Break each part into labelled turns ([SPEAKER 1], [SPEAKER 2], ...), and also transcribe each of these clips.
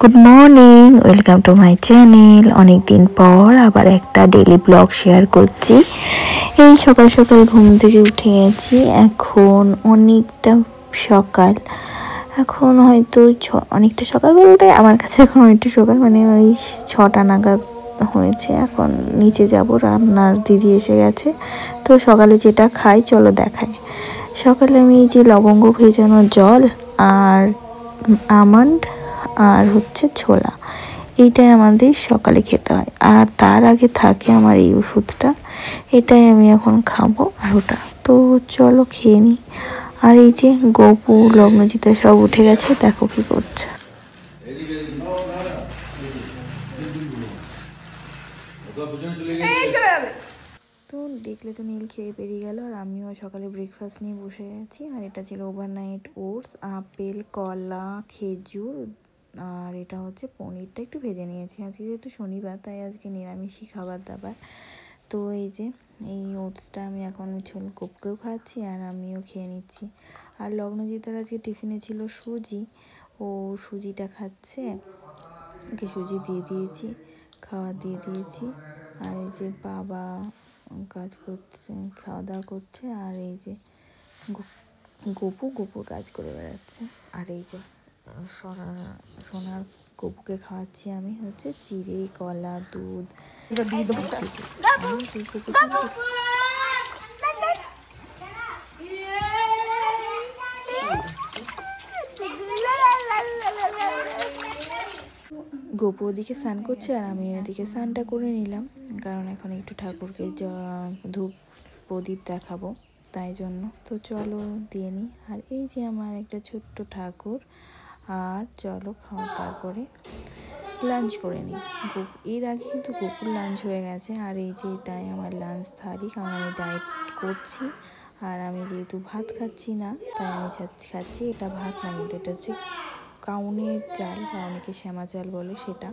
[SPEAKER 1] Good morning, welcome to my channel. অনেক দিন পর আবার একটা ডেইলি ব্লগ শেয়ার করছি। এই সকাল সকাল ঘুম থেকে উঠে গেছি। এখন অনেকটা সকাল, এখন হয়তো অনেকটা সকাল বলতে আমার কাছে এখন অনেকটা সকাল, মানে ওই 6টা নাগাদ হয়েছে। এখন নিচে যাব, রান্নার দিদি এসে গেছে। তো সকালে যেটা খাই চলো দেখাই। সকালে আমি এই যে লবঙ্গ ভেজানো জল আর আমন্ড আর হচ্ছে ছোলা, এইটাই আমাদের সকালে খেতে হয়। আর তার আগে থাকে আমার এই ওষুধটা, এটাই আমি এখন খাবো। আর ওটা তো চলো খেয়ে নিই। আর এই যে গোপু লগ্নজিতা সব উঠে গেছে, দেখো কি করছে। তো দেখলে তো নীল খেয়ে বেরিয়ে গেল, আর আমিও সকালে ব্রেকফাস্ট নিয়ে বসে গেছি। আর এটা ছিল ওভারনাইট ওটস, আপেল, কলা, খেজুর, আর এটা হচ্ছে পনিরটা একটু ভেজে নিয়েছি। আজকে যেহেতু শনিবার, তাই আজকে নিরামিষই খাবার দাবার। তো এই যে এই ওটসটা আমি এখন কোপকেও খাচ্ছি আর আমিও খেয়ে নিচ্ছি। আর লগ্নজিতার আজকে টিফিনে ছিল সুজি, ও সুজিটা খাচ্ছে, ওকে সুজি দিয়ে দিয়েছি, খাওয়া দিয়ে দিয়েছি। আর এই যে বাবা কাজ করছে, খাওয়া দাওয়া করছে। আর এই যে গপু কাজ করে বেড়াচ্ছে। আর এই যে সোনার গপুকে খাওয়াচ্ছি আমি হচ্ছে চিড়ে, কলা, দুধ, গপু ওদিকে স্নান করছে আর আমি ওদিকে স্নানটা করে নিলাম, কারণ এখন একটু ঠাকুরকে ধূপ প্রদীপ দেখাবো, তাই জন্য। তো চলো দিয়ে নিই। আর এই যে আমার একটা ছোট্ট ঠাকুর। আর চলো খাওয়া, তারপরে লাঞ্চ করে নিই। এর আগে কিন্তু গপুর লাঞ্চ হয়ে গেছে। আর এই যে এটাই আমার লাঞ্চ থালি, কারণ আমি ডায়েট করছি। আর আমি যেহেতু ভাত খাচ্ছি না, তাই আমি খাচ্ছি, এটা ভাত না কিন্তু এটা হচ্ছে কাউনের চাল, বা অনেকে শ্যামা চাল বলে, সেটা।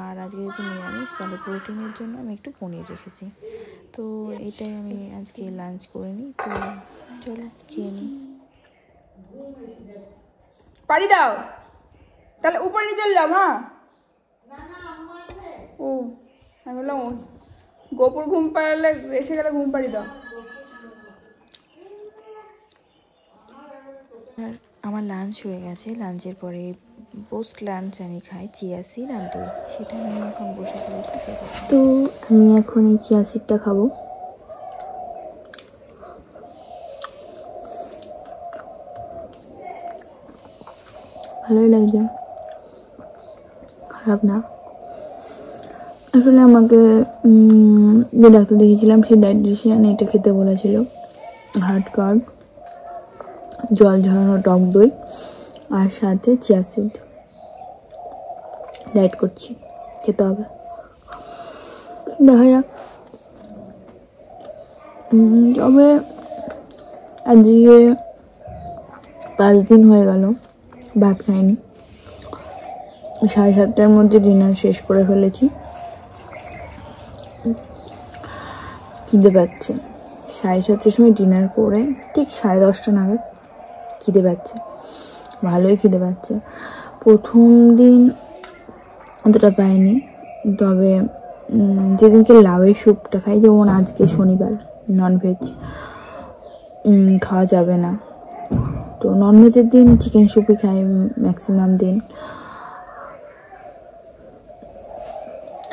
[SPEAKER 1] আর আজকে যেহেতু নিরামিষ, তাহলে প্রোটিনের জন্য আমি একটু পনির রেখেছি। তো এটাই আমি আজকে লাঞ্চ করে নিই। তো চলো খেয়ে নিই।
[SPEAKER 2] পাড়ি দাও, তাহলে উপরে নিয়ে চল যাও। হ্যাঁ, ও আমি বললাম গোপুর ঘুম পাড়ালে এসে গেলে ঘুম পাড়ি দাও।
[SPEAKER 1] আর আমার লাঞ্চ হয়ে গেছে। লাঞ্চের পরে পোস্ট লাঞ্চ আমি খাই চিয়া সিড আর দই, সেটা আমি এখন বসে পড়েছি খেতে। তো আমি এখন এই চিয়া সিডটা খাবো। ভালোই লাগছে, খারাপ না। আসলে আমাকে যে ডাক্তার দেখিয়েছিলাম, সেই ডায়েটিশিয়ান এটা খেতে বলেছিল, হার্ড কার্ব, জল ঝরানো টক দই, আর সাথে চিয়া সিড। ডায়েট করছি, খেতে হবে, দেখা যাক। তবে আজকে 5 দিন হয়ে গেল ভাত খাইনি। 7:30টার মধ্যে ডিনার শেষ করে ফেলেছি। খিদে পাচ্ছে, 7:30টার সময় ডিনার করে ঠিক 10:30টা নাগাদ খিদে পাচ্ছে, ভালোই খিদে পাচ্ছে। প্রথম দিন অতটা পাইনি, তবে যেদিনকে লাউয়ের স্যুপটা খাই, যেমন আজকে শনিবার, ননভেজ খাওয়া যাবে না, তো ননভেজের দিন চিকেন স্যুপই খাই ম্যাক্সিমাম দিন।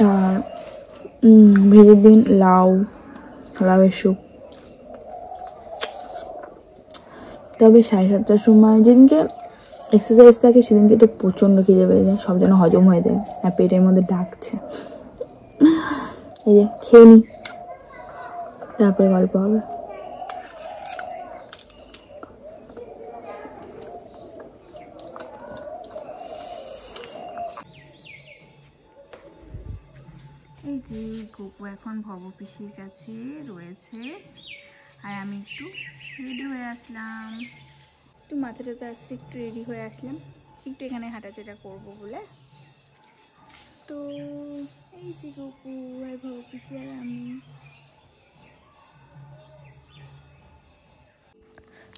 [SPEAKER 1] আর ভেজের দিন লাউয়ের স্যুপ। তবে 7:30টার সময় যেদিনকে এক্সারসাইজ থাকে, সেদিনকে তো প্রচণ্ড খিদে পেয়ে যায়, সব যেন হজম হয়ে যায় আর পেটের মধ্যে ডাকছে। এই যে খেয়ে নিই, তারপরে গল্প হবে।
[SPEAKER 2] এই যে গপু এখন ভবপিসির কাছে রয়েছে, আর আমি একটু রেডি হয়ে আসলাম, একটু মাথাটাতে আসলে একটু রেডি হয়ে আসলাম, একটু এখানে হাঁটাচেটা করবো বলে। তো এই যে গপু আর ভবপিসি আর আমি।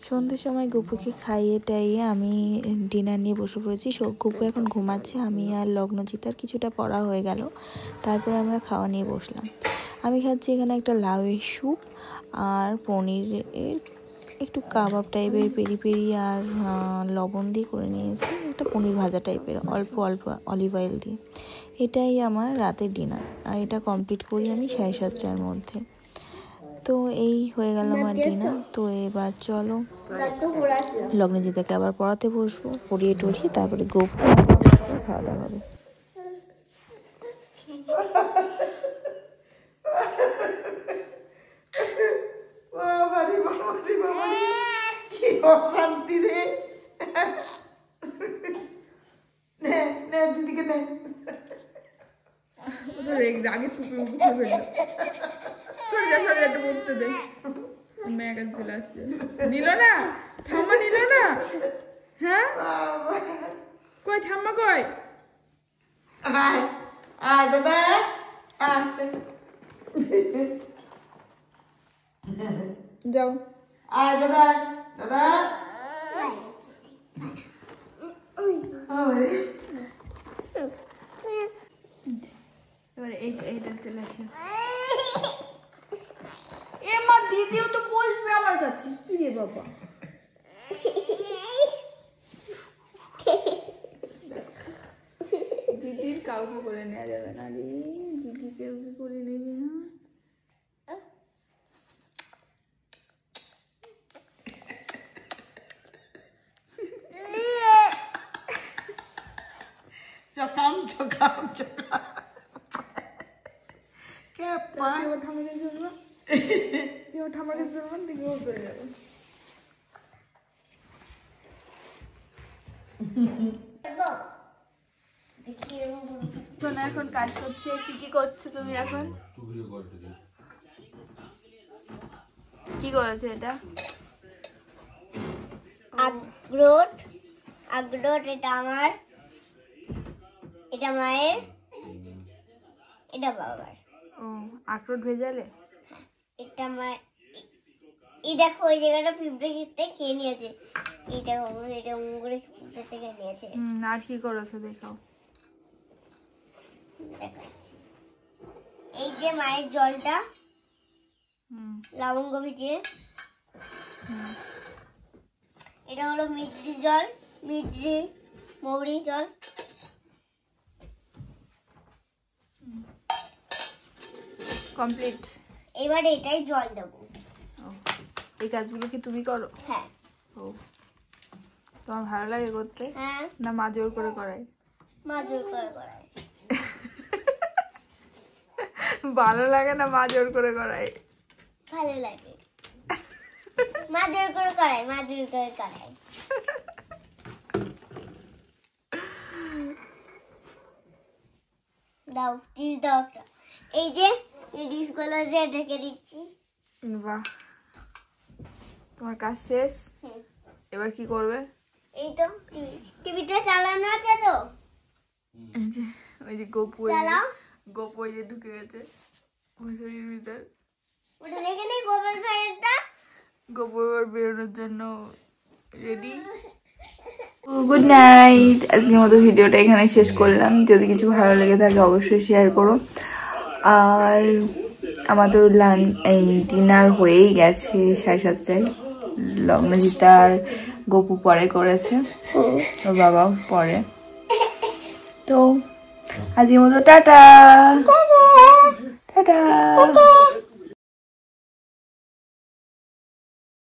[SPEAKER 1] সন্ধ্যের সময় গপুকে খাইয়ে টাইয়ে আমি ডিনার নিয়ে বসে পড়েছি। গপু এখন ঘুমাচ্ছে, আমি আর লগ্নজিতার কিছুটা পড়া হয়ে গেল, তারপরে আমরা খাওয়া নিয়ে বসলাম। আমি খাচ্ছি এখানে একটা লাউয়ের স্যুপ আর পনিরের একটু কাবাব টাইপের পেরি পেরি আর লবণ দিয়ে করে নিয়েছি, একটা পনির ভাজা টাইপের অল্প অল্প অলিভ অয়েল দিয়ে। এটাই আমার রাতের ডিনার, আর এটা কমপ্লিট করি আমি 7:30টার মধ্যে। তো এই হয়ে গেল আমার ডিনার। তো এবার চলো লগ্নজিতাকে আবার পড়াতে বসবো, পড়িয়ে টড়িয়ে তারপরে গোপ খাওয়া দাওয়া হবে।
[SPEAKER 3] শান্তি রে, দিদিকে নে,
[SPEAKER 2] রাগে ফুপে উঠে ফেললো। সরে যা একটু বলতে দে, মেয়ে কাছে চলে আসছে। নিল না ঠাম্মা, নিল না। হ্যাঁ কই ঠাম্মা কই?
[SPEAKER 3] দাদা
[SPEAKER 2] যাও
[SPEAKER 3] দাদা দাদা
[SPEAKER 2] এবারে এইটা চলে আসে। এ মা দিদিও তো বসবে আমার কাছে। কি রে বাবা, দিদির কাউকে করে নেওয়া যাবে না রে, দিদি কাউকে করে নেবে না।
[SPEAKER 3] চকাম চকাম চকাম কে পায়
[SPEAKER 2] ঠামাকে চলবে, কেউ ঠামাকে চলবেন দিকে চলে যাবে। এখন কাজ করছে। কি করছো তুমি এখন? কি করেছে এটা?
[SPEAKER 4] আখরোট, এটা আমার, এটা মায়ের, এটা বাবার।
[SPEAKER 2] ও আখরোট ভেজালে?
[SPEAKER 4] এটা মায়ের। এই দেখো ওই জায়গাটা পিঁপড়ে খেয়ে নিয়েছে। এটা অঙ্গুরে পিঁপড়ে খেয়ে নিয়েছে।
[SPEAKER 2] আর কি করেছো দেখাও।
[SPEAKER 4] দেখাচ্ছি। এই যে মায়ের জলটা, লবঙ্গ ভিজিয়ে, এটা হলো মিষ্টি জল, মিষ্টি মৌরি জল।
[SPEAKER 2] কমপ্লিট।
[SPEAKER 4] এবার এটাই জল দেবো।
[SPEAKER 2] এই কাজগুলো কি তুমি করো?
[SPEAKER 4] হ্যাঁ।
[SPEAKER 2] ও তোমার ভালো লাগে করতে?
[SPEAKER 4] হ্যাঁ।
[SPEAKER 2] না মা জোর করে করায়?
[SPEAKER 4] মা জোর করে করায়।
[SPEAKER 2] ভালো লাগে না মা জোর করে করায়?
[SPEAKER 4] ভালো লাগে। মা জোর করে করায়, মা জোর করে করায়। দাও ডিশ দাও একটা। এই যে এই ডিশগুলো দিয়ে ঢেকে দিচ্ছি।
[SPEAKER 2] বাহ, তোমার কাজ শেষ। এবার কি করবে?
[SPEAKER 4] এই তো টিভিটা চালানো আছে তো।
[SPEAKER 2] এই যে ওই যে গপু,
[SPEAKER 4] চালাও।
[SPEAKER 2] গপু ওই যে ঢুকে গেছে মশারির ভিতর।
[SPEAKER 4] ওটা দেখে নেই গোপাল ভাইয়েরটা।
[SPEAKER 2] গপু এবার বেরোনোর জন্য রেডি। Good night. আজকের মতো ভিডিওটা এখানে শেষ করলাম। যদি কিছু ভালো লেগে থাকে অবশ্যই শেয়ার করো। আর আমাদের এই ডিনার হয়েই গেছে 7:30টায়। লগ্নজিতার গপু পরে করেছে, ওর বাবাও পরে। তো আজকের মতো টাটা।